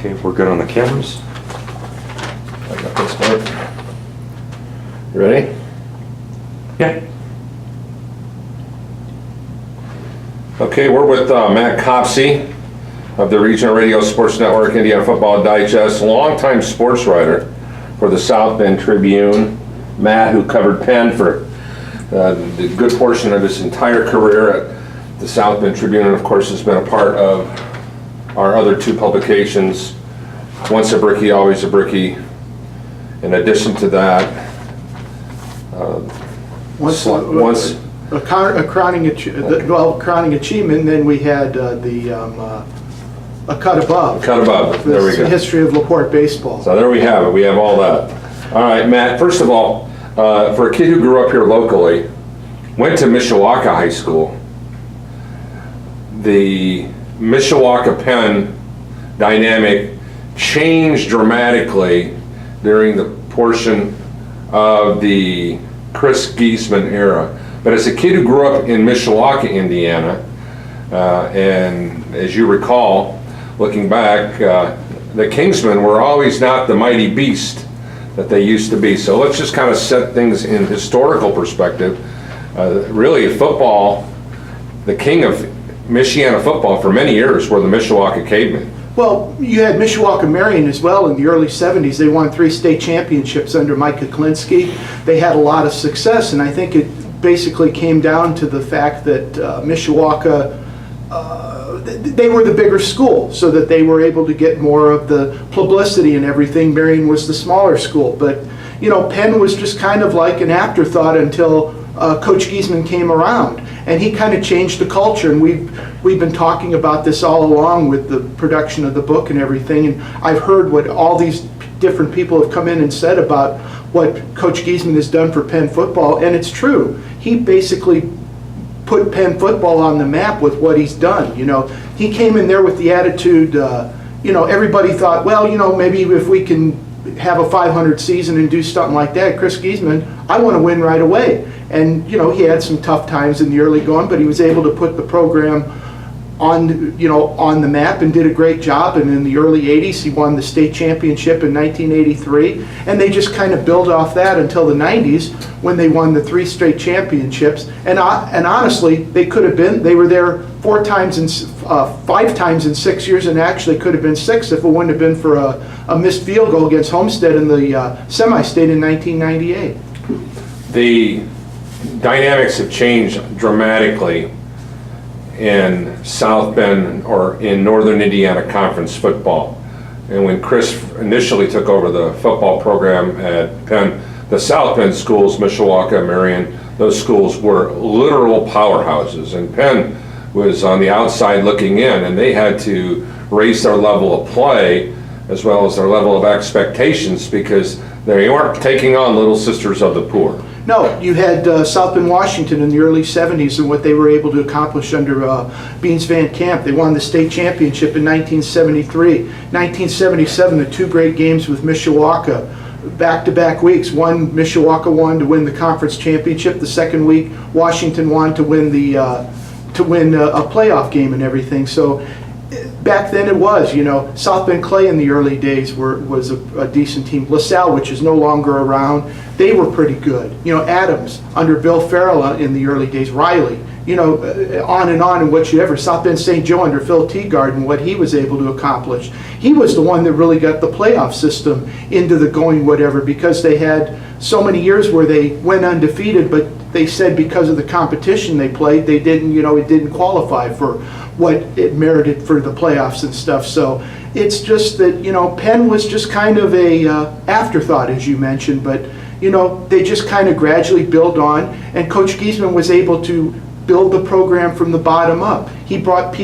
Okay, we're good on the cameras. I got this one. You ready? Yeah. Okay, we're with Matt Kopsea of the Regional Radio Sports Network, Indiana Football Digest, longtime sports writer for the South Bend Tribune. Matt, who covered Penn for the good portion of his entire career at the South Bend Tribune, and of course has been a part of our other two publications, Once a Brickie, Always a Brickie. In addition to that, a crowning achievement, then we had a cut above. Cut above, there we The go. history of LaPorte baseball. So there we have it, we have all that. All right, Matt, first of all, for a kid who grew up here locally, went to Mishawaka High School, the Mishawaka-Penn dynamic changed dramatically during the portion of the Chris Giesman era. But as a kid who grew up in Mishawaka, Indiana, and as you recall, looking back, the Kingsmen were always not the mighty beast that they used to be. So let's just kind of set things in historical perspective. Really, football, the king of Michiana football for many years were the Mishawaka Cavemen. Well, you had Mishawaka Marion as well in the early 70s. They won 3 state championships under Mike Kuklinski. They had a lot of success, and I think it basically came down to the fact that Mishawaka, they were the bigger school, so that they were able to get more of the publicity and everything. Marion was the smaller school. But, you know, Penn was just kind of like an afterthought until Coach Giesman came around, and he kind of changed the culture. And we've been talking about this all along with the production of the book and everything. And I've heard what all these different people have come in and said about what Coach Giesman has done for Penn football, and it's true. He basically put Penn football on the map with what he's done. You know, he came in there with the attitude. You know, everybody thought, well, you know, maybe if we can have a 500 season and do something like that, Chris Giesman, I want to win right away. And, you know, he had some tough times in the early going, but he was able to put the program on, you know, on the map and did a great job. And in the early 80s, he won the state championship in 1983. And they just kind of built off that until the 90s when they won the 3 straight championships. And honestly, they could have been, they were there 5 times in 6 years, and actually could have been 6 if it wouldn't have been for a missed field goal against Homestead in the semi-state in 1998. The dynamics have changed dramatically in South Bend, or in Northern Indiana Conference football. And when Chris initially took over the football program at Penn, the South Bend schools, Mishawaka, Marion, those schools were literal powerhouses. And Penn was on the outside looking in, and they had to raise their level of play as well as their level of expectations, because they weren't taking on Little Sisters of the Poor. No, you had South Bend, Washington in the early 70s and what they were able to accomplish under Beans Van Camp. They won the state championship in 1973. 1977, the 2 great games with Mishawaka, back-to-back weeks. One, Mishawaka won to win the conference championship. The second week, Washington won to win a playoff game and everything. So back then it was, you know, South Bend Clay in the early days was a decent team. LaSalle, which is no longer around, they were pretty good. You know, Adams under Bill Farrell in the early days, Riley, you know, on and what you ever. South Bend St. Joe under Phil Teagard and what he was able to accomplish. He was the one that really got the playoff system into the going whatever, because they had so many years where they went undefeated, but they said because of the competition they played, they didn't, you know, it didn't qualify for what it merited for the playoffs and stuff. So it's just that, you know, Penn was just kind of a afterthought, as you mentioned, but, you know, they just kind of gradually built on, and Coach Giesman was able to build the program from the bottom up. He brought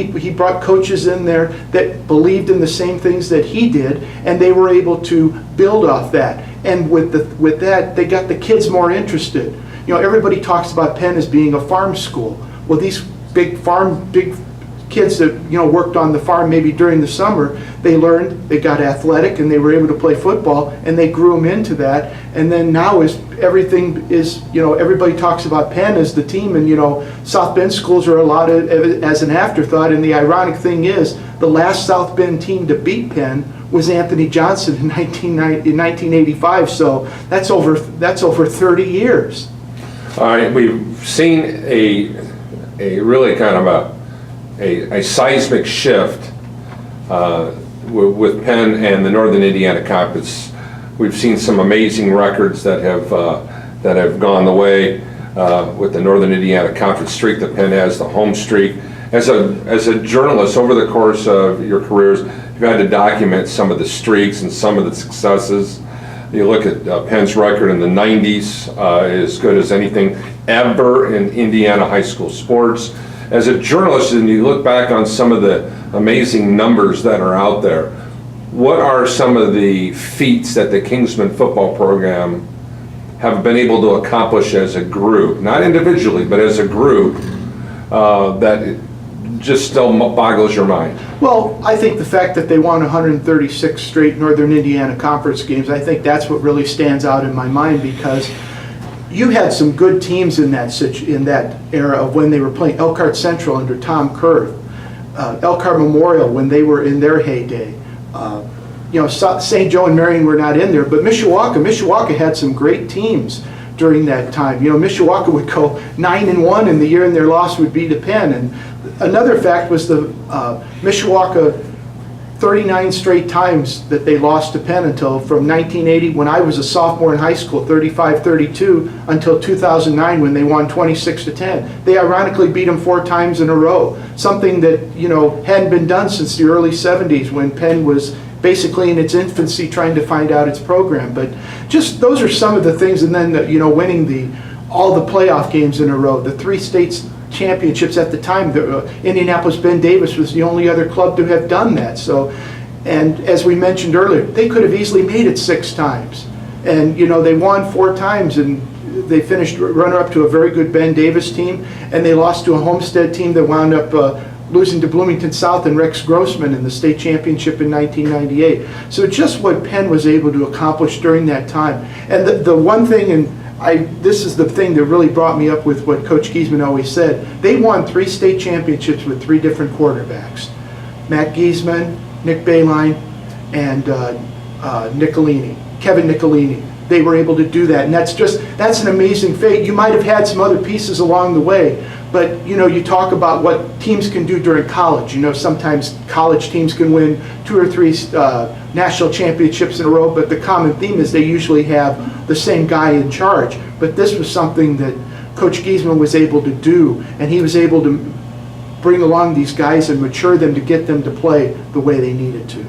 coaches in there that believed in the same things that he did, and they were able to build off that. And with that, they got the kids more interested. You know, everybody talks about Penn as being a farm school. Well, these big kids that, worked on the farm maybe during the summer, they learned, they got athletic, and they were able to play football, and they grew them into that. And then now everything is, everybody talks about Penn as the team, and, South Bend schools are allowed as an afterthought. And the ironic thing is, the last South Bend team to beat Penn was Anthony Johnson in 1985. So that's over 30 years. All right, we've seen a really kind of a seismic shift with Penn and the Northern Indiana Conference. We've seen some amazing records that have gone the way with the Northern Indiana Conference streak that Penn has, the home streak. As a journalist, over the course of your careers, you've had to document some of the streaks and some of the successes. You look at Penn's record in the 90s, as good as anything ever in Indiana high school sports. As a journalist, and you look back on some of the amazing numbers that are out there, what are some of the feats that the Kingsman football program have been able to accomplish as a group, not individually, but as a group, that it just still boggles your mind? Well, I think the fact that they won 136 straight Northern Indiana Conference games, I think that's what really stands out in my mind, because you had some good teams in that era of when they were playing. Elkhart Central under Tom Kerr, Elkhart Memorial when they were in their heyday. St. Joe and Marion were not in there, but Mishawaka had some great teams during that time. Mishawaka would go 9-1 in the year, and their loss would be to Penn. And another fact was the Mishawaka 39 straight times that they lost to Penn until from 1980 when I was a sophomore in high school, 35-32, until 2009 when they won 26-10. They ironically beat them 4 times in a row, something that hadn't been done since the early 70s when Penn was basically in its infancy trying to find out its program. But just those are some of the things, and then winning all the playoff games in a row, the 3 states championships at the time. Indianapolis Ben Davis was the only other club to have done that. So, and as we mentioned earlier, they could have easily made it 6 times, and they won 4 times, and they finished runner-up to a very good Ben Davis team, and they lost to a Homestead team that wound up losing to Bloomington South and Rex Grossman in the state championship in 1998. So just what Penn was able to accomplish during that time. And the one thing, and this is the thing that really brought me up with what Coach Giesman always said, they won 3 state championships with 3 different quarterbacks. Matt Giesman, Nick Bayline, and Kevin Nicolini. They were able to do that, and that's an amazing feat. You might have had some other pieces along the way, but you talk about what teams can do during college. Sometimes college teams can win 2 or 3 national championships in a row, but the common theme is they usually have the same guy in charge. But this was something that Coach Giesman was able to do, and he was able to bring along these guys and mature them to get them to play the way they needed to.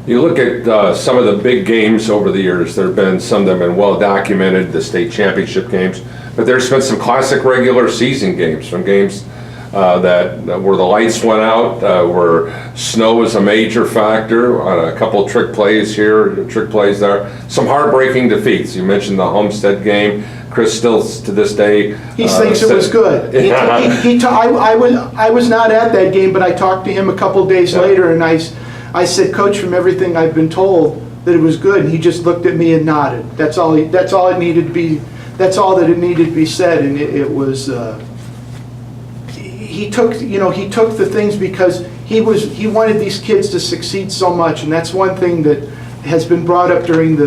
You look at some of the big games over the years. There have been some that have been well documented, the state championship games, but there's been some classic regular season games, some games that where the lights went out, where snow was a major factor, a couple trick plays here, trick plays there, some heartbreaking defeats. You mentioned the Homestead game. Chris still to this day he thinks it was good. I was not at that game, but I talked to him a couple days later, and I said, Coach, from everything I've been told, that it was good, and he just looked at me and nodded. That's all it needed to be. That's all that it needed to be said, and it was. He took the things because he wanted these kids to succeed so much, and that's one thing that has been brought up during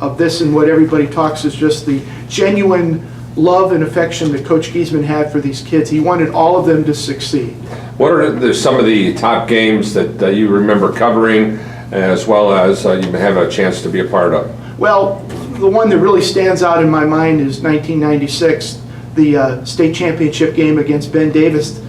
of this, and what everybody talks is just the genuine love and affection that Coach Giesman had for these kids. He wanted all of them to succeed. What are some of the top games that you remember covering, as well as you have a chance to be a part of? Well, the one that really stands out in my mind is 1996, the state championship game against Ben Davis.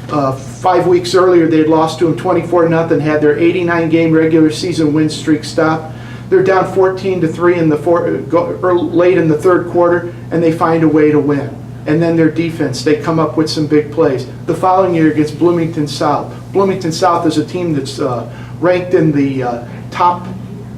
5 weeks earlier, they had lost to him 24-0, had their 89-game regular season win streak stopped. They're down 14-3 late in the third quarter, and they find a way to win. And then their defense, they come up with some big plays. The following year against Bloomington South. Bloomington South is a team that's ranked in the top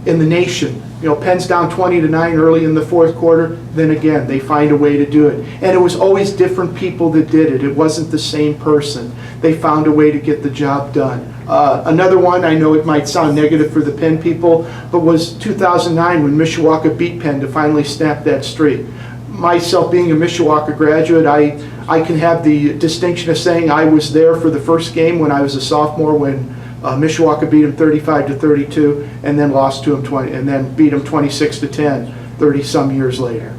in the nation Penn's down 20-9 early in the fourth quarter, then again, they find a way to do it. And it was always different people that did it. It wasn't the same person. They found a way to get the job done. Another one, I know it might sound negative for the Penn people, but was 2009 when Mishawaka beat Penn to finally snap that streak. Myself being a Mishawaka graduate, I can have the distinction of saying I was there for the first game when I was a sophomore when Mishawaka beat him 35-32, and then lost to him and then beat him 26-10, 30-some years later.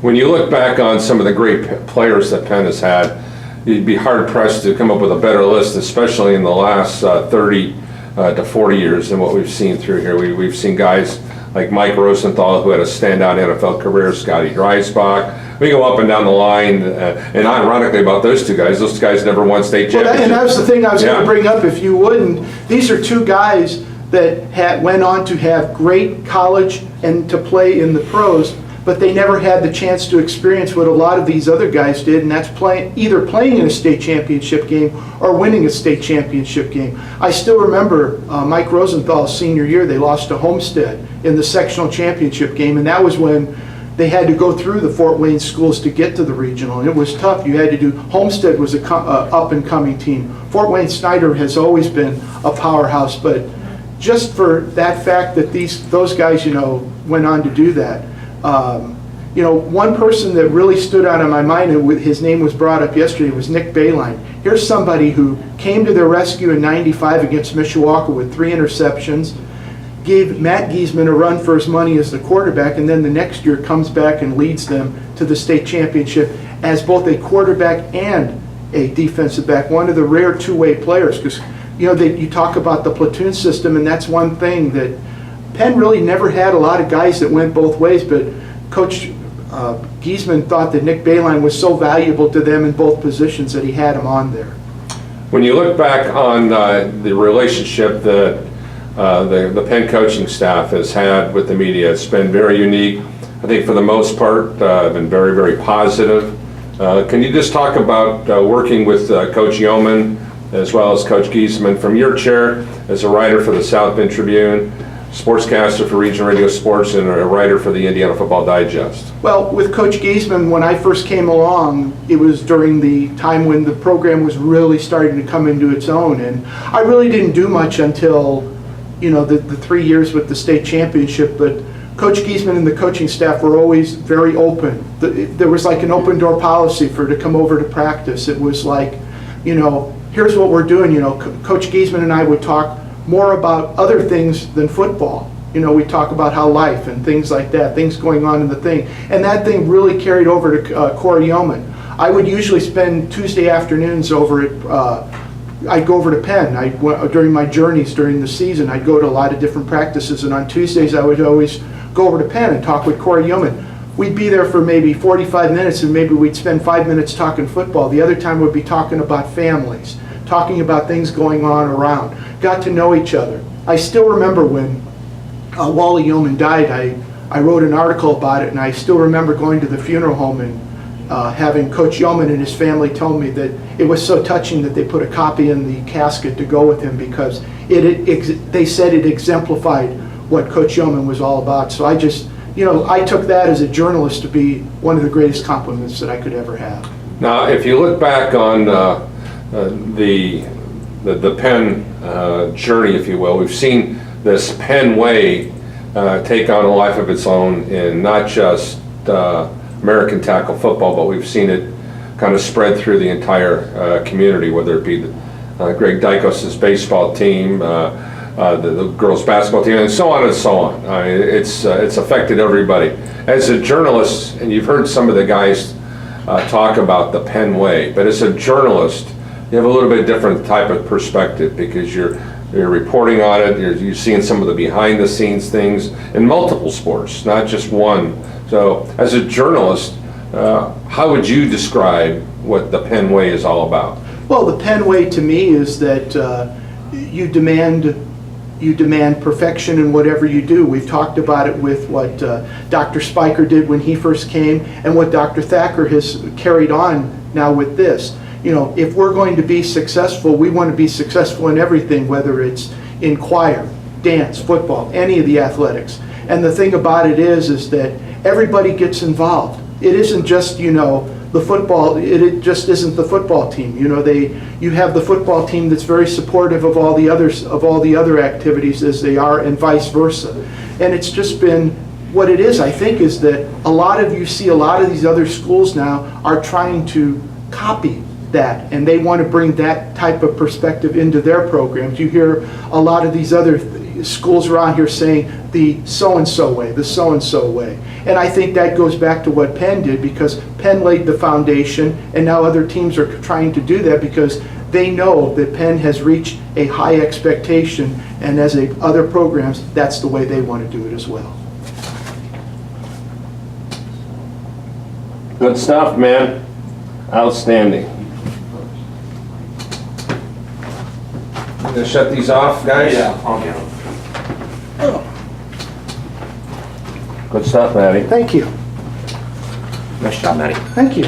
When you look back on some of the great players that Penn has had, you'd be hard pressed to come up with a better list, especially in the last 30 to 40 years than what we've seen through here. We've seen guys like Mike Rosenthal, who had a standout NFL career, Scotty Dreisbach. We go up and down the line, and ironically about those guys never won state championships. And that was the thing I was going to bring up, if you wouldn't. These are two guys that went on to have great college and to play in the pros, but they never had the chance to experience what a lot of these other guys did, and that's either playing in a state championship game or winning a state championship game. I still remember Mike Rosenthal's senior year, they lost to Homestead in the sectional championship game, and that was when they had to go through the Fort Wayne schools to get to the regional, and it was tough. You had to do, Homestead was a up-and-coming team. Fort Wayne Snyder has always been a powerhouse, but just for that fact that those guys, went on to do that. One person that really stood out in my mind, and his name was brought up yesterday, was Nick Bayline. Here's somebody who came to their rescue in '95 against Mishawaka with 3 interceptions, gave Matt Giesman a run for his money as the quarterback, and then the next year comes back and leads them to the state championship as both a quarterback and a defensive back, one of the rare two-way players, because you talk about the platoon system, and that's one thing that Penn really never had a lot of guys that went both ways, but Coach Giesman thought that Nick Bayline was so valuable to them in both positions that he had him on there. When you look back on the relationship that the Penn coaching staff has had with the media, it's been very unique. I think for the most part, been very, very positive. Can you just talk about working with Coach Yeoman as well as Coach Giesman from your chair as a writer for the South Bend Tribune, sportscaster for Regional Radio Sports, and a writer for the Indiana Football Digest? Well, with Coach Giesman, when I first came along, it was during the time when the program was really starting to come into its own, and I really didn't do much until the 3 years with the state championship, but Coach Giesman and the coaching staff were always very open. There was like an open door policy to come over to practice. It was like, here's what we're doing. Coach Giesman and I would talk more about other things than football. We talk about how life and things like that, things going on in the thing. And that thing really carried over to Corey Yeoman. I would usually spend Tuesday afternoons over at I'd go over to Penn. During my journeys during the season, I'd go to a lot of different practices, and on Tuesdays I would always go over to Penn and talk with Corey Yeoman. We'd be there for maybe 45 minutes, and maybe we'd spend 5 minutes talking football. The other time we'd be talking about families, talking about things going on around. Got to know each other. I still remember when Wally Yeoman died, I wrote an article about it, and I still remember going to the funeral home and having Coach Yeoman and his family tell me that it was so touching that they put a copy in the casket to go with him, because they said it exemplified what Coach Yeoman was all about. So I just, I took that as a journalist to be one of the greatest compliments that I could ever have. Now, if you look back on the Penn journey, if you will, we've seen this Penn way take on a life of its own in not just American tackle football, but we've seen it kind of spread through the entire community, whether it be Greg Dykos' baseball team, the girls' basketball team, and so on and so on. I mean, it's affected everybody. As a journalist, and you've heard some of the guys talk about the Penn way, but as a journalist, you have a little bit different type of perspective, because you're reporting on it, you're seeing some of the behind-the-scenes things in multiple sports, not just one. So, as a journalist, how would you describe what the Penn way is all about? Well, the Penn way to me is that you demand perfection in whatever you do. We've talked about it with what Dr. Spiker did when he first came, and what Dr. Thacker has carried on now with this. If we're going to be successful, we want to be successful in everything, whether it's in choir, dance, football, any of the athletics. And the thing about it is that everybody gets involved. It isn't just, the football, it just isn't the football team. You have the football team that's very supportive of all the other activities as they are, and vice versa. And it's just been what it is, I think, is that you see a lot of these other schools now are trying to copy that, and they want to bring that type of perspective into their programs. You hear a lot of these other schools around here saying the so-and-so way, the so-and-so way. And I think that goes back to what Penn did, because Penn laid the foundation, and now other teams are trying to do that because they know that Penn has reached a high expectation, and as other programs, that's the way they want to do it as well. Good stuff, man. Outstanding. Gonna shut these off, guys? I'll get them. Good stuff, Matty. Thank you. Nice job, Matty. Thank you.